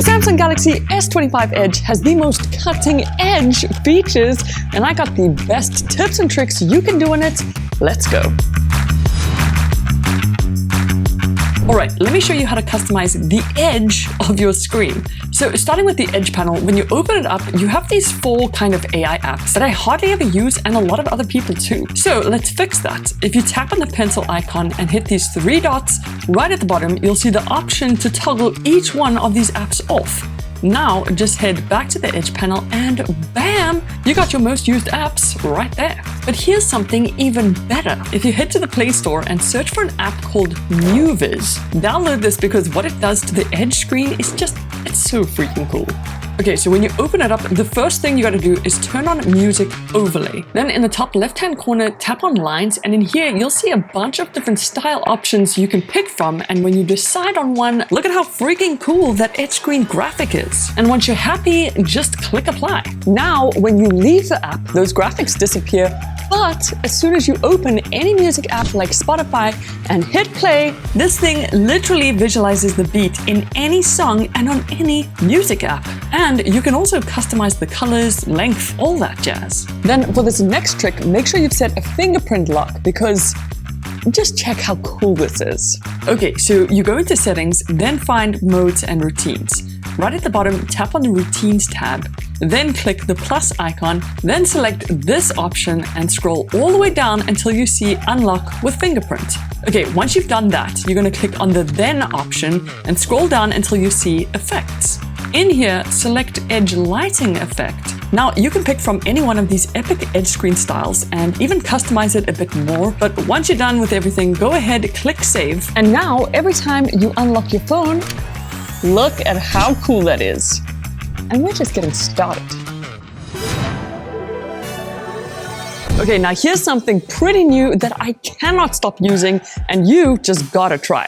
The Samsung Galaxy S25 Edge has the most cutting-edge features, and I got the best tips and tricks you can do on it. Let's go. Alright, let me show you how to customize the edge of your screen. So starting with the Edge panel, when you open it up, you have these 4 kind of AI apps that I hardly ever use and a lot of other people too. So let's fix that. If you tap on the pencil icon and hit these 3 dots, right at the bottom, you'll see the option to toggle each one of these apps off. Now, just head back to the Edge panel and bam, you got your most used apps right there. But here's something even better. If you head to the Play Store and search for an app called NewViz, download this because what it does to the Edge screen is it's so freaking cool. Okay, so when you open it up, the first thing you gotta do is turn on Music Overlay. Then in the top left-hand corner, tap on Lines, and in here, you'll see a bunch of different style options you can pick from, and when you decide on one, look at how freaking cool that Edge screen graphic is. And once you're happy, just click Apply. Now, when you leave the app, those graphics disappear, but as soon as you open any music app like Spotify and hit play, this thing literally visualizes the beat in any song and on any music app. And you can also customize the colors, length, all that jazz. Then for this next trick, make sure you've set a fingerprint lock because just check how cool this is. Okay, so you go into Settings, then find Modes and Routines. Right at the bottom, tap on the Routines tab, then click the plus icon, then select this option and scroll all the way down until you see Unlock with Fingerprint. Okay, once you've done that, you're going to click on the Then option and scroll down until you see Effects. In here, select Edge Lighting Effect. Now, you can pick from any one of these epic Edge screen styles and even customize it a bit more, but once you're done with everything, go ahead, click Save. And now, every time you unlock your phone, look at how cool that is. And we're just getting started. Okay, now here's something pretty new that I cannot stop using, and you just gotta try.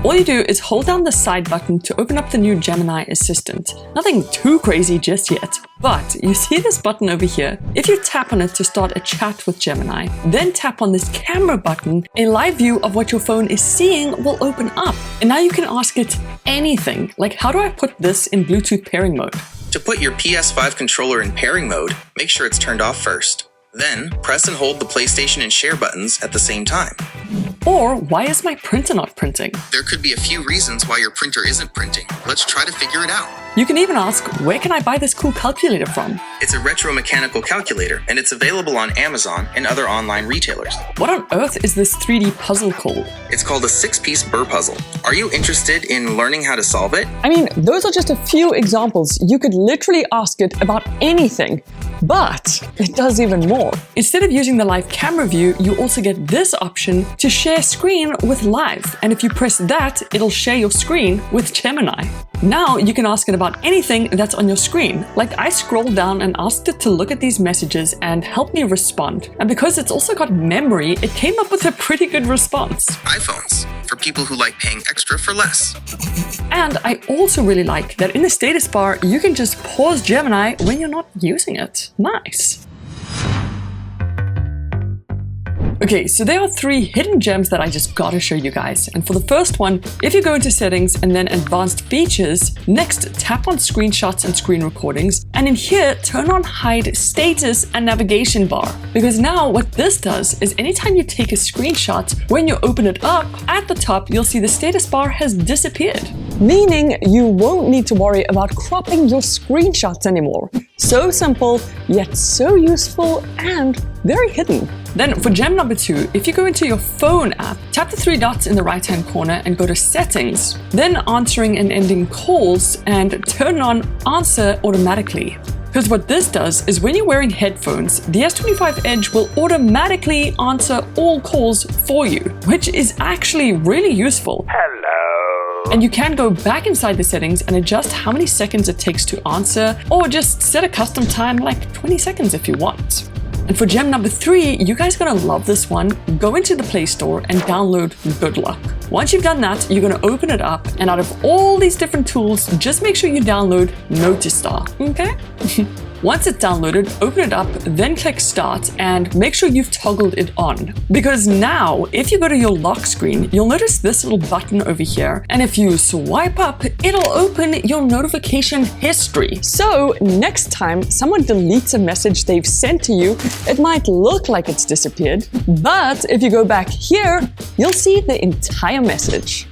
All you do is hold down the side button to open up the new Gemini Assistant. Nothing too crazy just yet, but you see this button over here? If you tap on it to start a chat with Gemini, then tap on this camera button, a live view of what your phone is seeing will open up. And now you can ask it anything, like how do I put this in Bluetooth pairing mode? To put your PS5 controller in pairing mode, make sure it's turned off first. Then, press and hold the PlayStation and Share buttons at the same time. Or, why is my printer not printing? There could be a few reasons why your printer isn't printing. Let's try to figure it out. You can even ask, where can I buy this cool calculator from? It's a retro-mechanical calculator, and it's available on Amazon and other online retailers. What on earth is this 3D puzzle called? It's called a 6-piece burr puzzle. Are you interested in learning how to solve it? I mean, those are just a few examples. You could literally ask it about anything. But it does even more. Instead of using the live camera view, you also get this option to share screen with Live. And if you press that, it'll share your screen with Gemini. Now you can ask it about anything that's on your screen. Like I scrolled down and asked it to look at these messages and help me respond. And because it's also got memory, it came up with a pretty good response. iPhones, for people who like paying extra for less. And I also really like that in the status bar, you can just pause Gemini when you're not using it. Nice. Okay, so there are 3 hidden gems that I just gotta show you guys. And for the first one, if you go into Settings and then Advanced Features, next tap on Screenshots and Screen Recordings, and in here, turn on Hide Status and Navigation Bar. Because now what this does is anytime you take a screenshot, when you open it up, at the top, you'll see the status bar has disappeared. Meaning you won't need to worry about cropping your screenshots anymore. So simple, yet so useful and very hidden. Then for gem number 2, if you go into your phone app, tap the 3 dots in the right-hand corner and go to Settings, then Answering and Ending Calls, and turn on Answer Automatically. Because what this does is when you're wearing headphones, the S25 Edge will automatically answer all calls for you, which is actually really useful. Hello. And you can go back inside the settings and adjust how many seconds it takes to answer, or just set a custom time like 20 seconds if you want. And for gem number 3, you guys are gonna love this one. Go into the Play Store and download Good Luck. Once you've done that, you're going to open it up, and out of all these different tools, just make sure you download Notice Star, okay? Once it's downloaded, open it up, then click Start, and make sure you've toggled it on. Because now, if you go to your lock screen, you'll notice this little button over here, and if you swipe up, it'll open your notification history. So next time someone deletes a message they've sent to you, it might look like it's disappeared, but if you go back here, you'll see the entire message.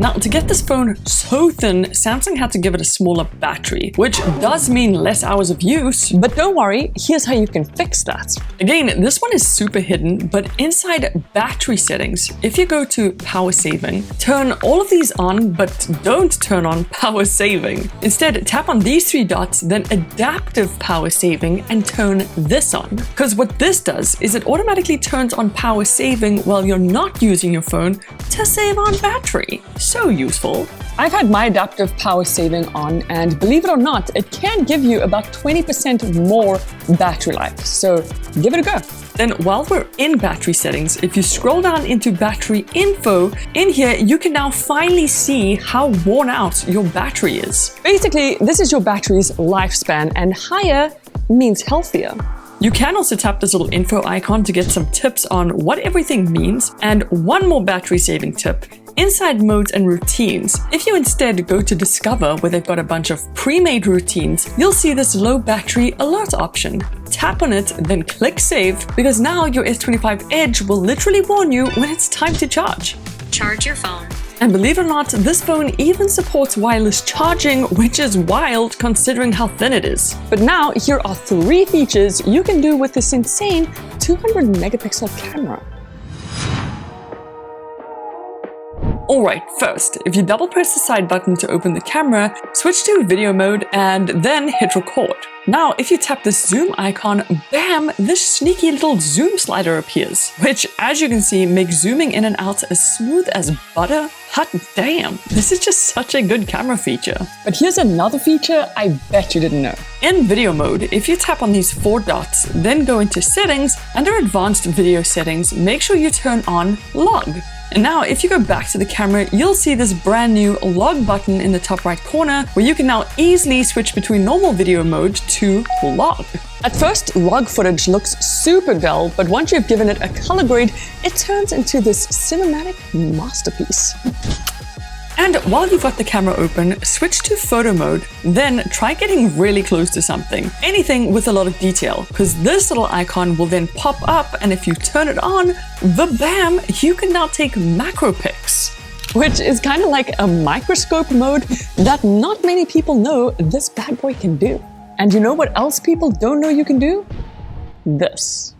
Now, to get this phone so thin, Samsung had to give it a smaller battery, which does mean less hours of use, but don't worry, here's how you can fix that. Again, this one is super hidden, but inside battery settings, if you go to power saving, turn all of these on, but don't turn on power saving. Instead, tap on these three dots, then adaptive power saving, and turn this on. Because what this does is it automatically turns on power saving while you're not using your phone to save on battery. So useful. I've had my adaptive power saving on, and believe it or not, it can give you about 20% more battery life. So give it a go. Then while we're in battery settings, if you scroll down into battery info, in here you can now finally see how worn out your battery is. Basically, this is your battery's lifespan, and higher means healthier. You can also tap this little info icon to get some tips on what everything means, and one more battery saving tip. Inside modes and routines, if you instead go to Discover, where they've got a bunch of pre-made routines, you'll see this low battery alert option. Tap on it, then click Save, because now your S25 Edge will literally warn you when it's time to charge. Charge your phone. And believe it or not, this phone even supports wireless charging, which is wild considering how thin it is. But now, here are 3 features you can do with this insane 200 megapixel camera. Alright, first, if you double press the side button to open the camera, switch to video mode and then hit record. Now, if you tap the zoom icon, bam, this sneaky little zoom slider appears, which, as you can see, makes zooming in and out as smooth as butter. Hot damn, this is just such a good camera feature. But here's another feature I bet you didn't know. In video mode, if you tap on these 4 dots, then go into settings, under advanced video settings, make sure you turn on log. And now, if you go back to the camera, you'll see this brand new log button in the top right corner, where you can now easily switch between normal video mode to log. At first, log footage looks super dull, but once you've given it a color grade, it turns into this cinematic masterpiece. And while you've got the camera open, switch to photo mode, then try getting really close to something. Anything with a lot of detail, because this little icon will then pop up, and if you turn it on, bam, you can now take macro pics. Which is kind of like a microscope mode that not many people know this bad boy can do. And you know what else people don't know you can do? This.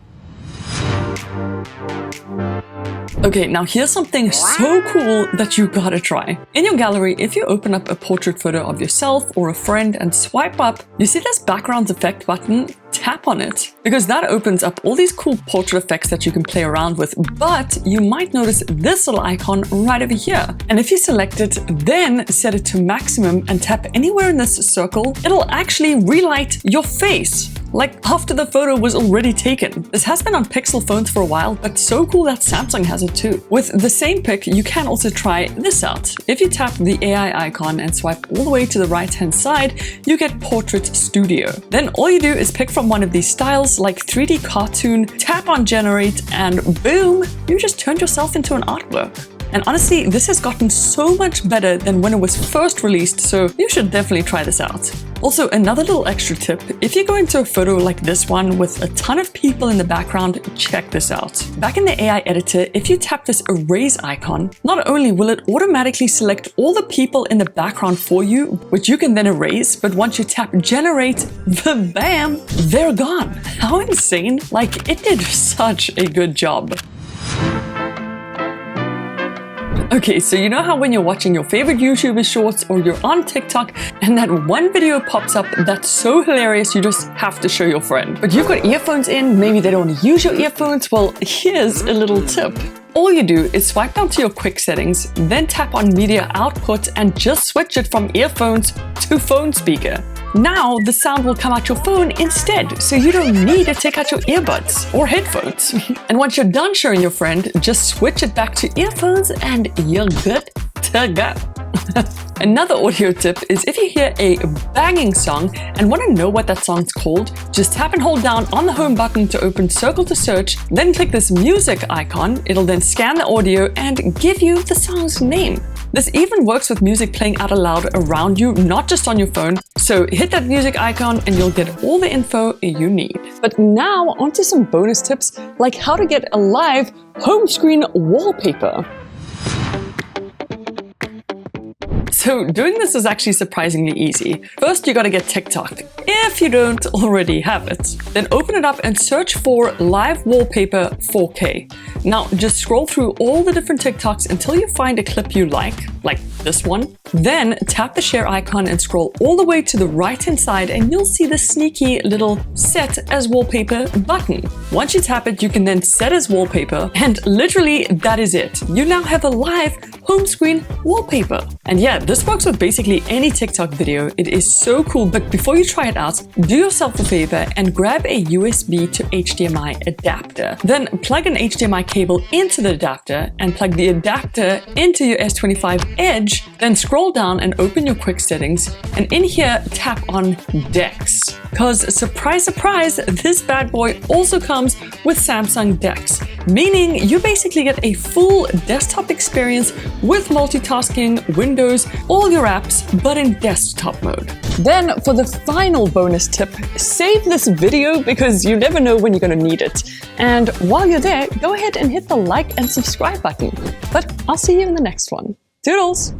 Okay, now here's something so cool that you gotta try. In your gallery, if you open up a portrait photo of yourself or a friend and swipe up, you see this background effect button? Tap on it, because that opens up all these cool portrait effects that you can play around with, but you might notice this little icon right over here. And if you select it, then set it to maximum and tap anywhere in this circle, it'll actually relight your face, like after the photo was already taken. This has been on Pixel phones for a while, but so cool that Samsung has it too. With the same pic, you can also try this out. If you tap the AI icon and swipe all the way to the right-hand side, you get Portrait Studio. Then all you do is pick from one of these styles like 3D cartoon, tap on generate, and boom, you just turned yourself into an artwork. And honestly, this has gotten so much better than when it was first released, so you should definitely try this out. Also, another little extra tip, if you go into a photo like this one with a ton of people in the background, check this out. Back in the AI editor, if you tap this erase icon, not only will it automatically select all the people in the background for you, which you can then erase, but once you tap generate, bam, they're gone. How insane? Like, it did such a good job. Okay, so you know how when you're watching your favorite YouTuber shorts or you're on TikTok and that one video pops up that's so hilarious you just have to show your friend. But you've got earphones in, maybe they don't use your earphones? Well, here's a little tip. All you do is swipe down to your quick settings, then tap on media output and just switch it from earphones to phone speaker. Now the sound will come out your phone instead, so you don't need to take out your earbuds or headphones. And once you're done showing your friend, just switch it back to earphones and you're good to go. Another audio tip is if you hear a banging song and want to know what that song's called, just tap and hold down on the home button to open Circle to Search, then click this music icon. It'll then scan the audio and give you the song's name. This even works with music playing out aloud around you, not just on your phone. So hit that music icon and you'll get all the info you need. But now onto some bonus tips like how to get a live home screen wallpaper. So doing this is actually surprisingly easy. First, you gotta get TikTok, if you don't already have it. Then open it up and search for Live Wallpaper 4K. Now, just scroll through all the different TikToks until you find a clip you like this one. Then tap the share icon and scroll all the way to the right-hand side and you'll see the sneaky little Set as Wallpaper button. Once you tap it, you can then set as wallpaper, and literally that is it. You now have a live home screen wallpaper. And yeah, this works with basically any TikTok video. It is so cool, but before you try it out, do yourself a favor and grab a USB to HDMI adapter. Then plug an HDMI cable into the adapter and plug the adapter into your S25 Edge. Then scroll down and open your quick settings, and in here tap on DeX. Because surprise, surprise, this bad boy also comes with Samsung DeX, meaning you basically get a full desktop experience with multitasking, windows, all your apps, but in desktop mode. Then for the final bonus tip, save this video because you never know when you're going to need it. And while you're there, go ahead and hit the like and subscribe button. But I'll see you in the next one. Toodles!